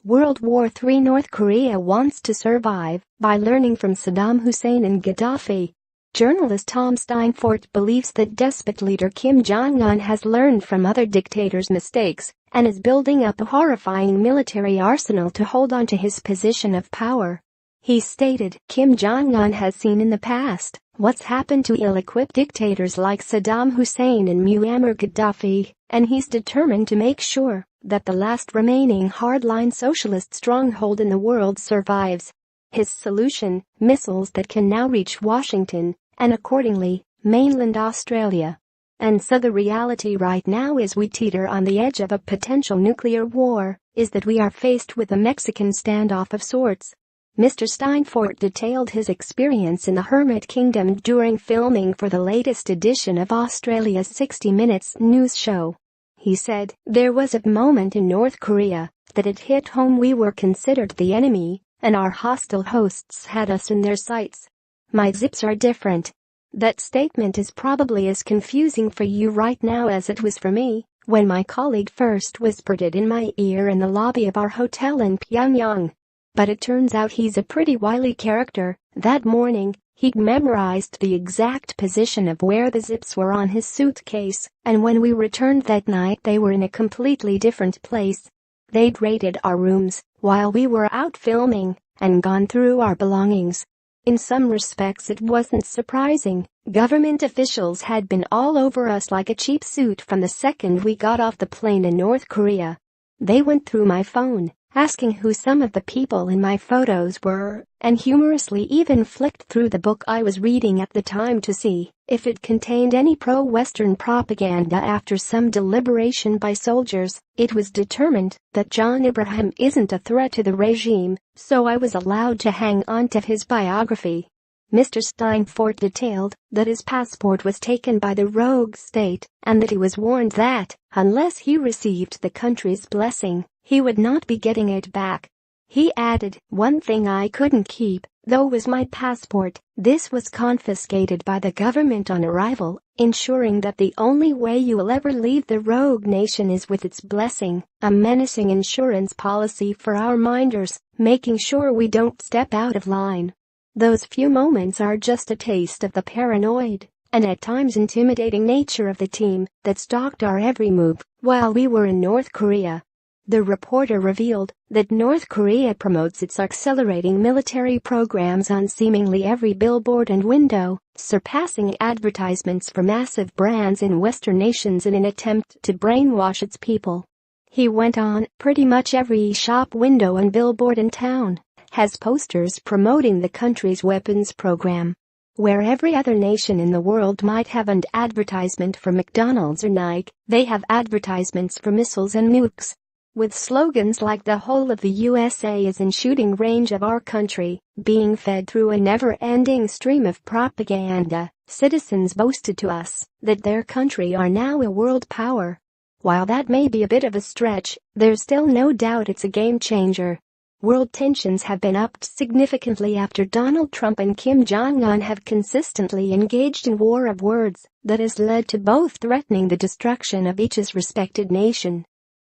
World War III. North Korea wants to survive by learning from Saddam Hussein and Gaddafi. Journalist Tom Steinfort believes that despot leader Kim Jong-un has learned from other dictators' mistakes and is building up a horrifying military arsenal to hold on to his position of power. He stated, Kim Jong-un has seen in the past what's happened to ill-equipped dictators like Saddam Hussein and Muammar Gaddafi, and he's determined to make sure that the last remaining hardline socialist stronghold in the world survives. His solution, missiles that can now reach Washington, and accordingly, mainland Australia. And so the reality right now is we teeter on the edge of a potential nuclear war, is that we are faced with a Mexican standoff of sorts. Mr. Steinfort detailed his experience in the Hermit Kingdom during filming for the latest edition of Australia's 60 Minutes news show. He said, there was a moment in North Korea that it hit home. We were considered the enemy, and our hostile hosts had us in their sights. My zips are different. That statement is probably as confusing for you right now as it was for me when my colleague first whispered it in my ear in the lobby of our hotel in Pyongyang. But it turns out he's a pretty wily character. That morning, he'd memorized the exact position of where the zips were on his suitcase, and when we returned that night they were in a completely different place. They'd raided our rooms while we were out filming and gone through our belongings. In some respects it wasn't surprising. Government officials had been all over us like a cheap suit from the second we got off the plane in North Korea. They went through my phone, asking who some of the people in my photos were, and humorously even flicked through the book I was reading at the time to see if it contained any pro-Western propaganda. After some deliberation by soldiers, it was determined that John Ibrahim isn't a threat to the regime, so I was allowed to hang on to his biography. Mr. Steinfort detailed that his passport was taken by the rogue state and that he was warned that, unless he received the country's blessing, he would not be getting it back. He added, one thing I couldn't keep, though, was my passport. This was confiscated by the government on arrival, ensuring that the only way you will ever leave the rogue nation is with its blessing, a menacing insurance policy for our minders, making sure we don't step out of line. Those few moments are just a taste of the paranoid and at times intimidating nature of the team that stalked our every move while we were in North Korea. The reporter revealed that North Korea promotes its accelerating military programs on seemingly every billboard and window, surpassing advertisements for massive brands in Western nations in an attempt to brainwash its people. He went on, pretty much every shop window and billboard in town has posters promoting the country's weapons program. Where every other nation in the world might have an advertisement for McDonald's or Nike, they have advertisements for missiles and nukes. With slogans like the whole of the USA is in shooting range of our country, being fed through a never-ending stream of propaganda, citizens boasted to us that their country are now a world power. While that may be a bit of a stretch, there's still no doubt it's a game changer. World tensions have been upped significantly after Donald Trump and Kim Jong-un have consistently engaged in war of words that has led to both threatening the destruction of each's respected nation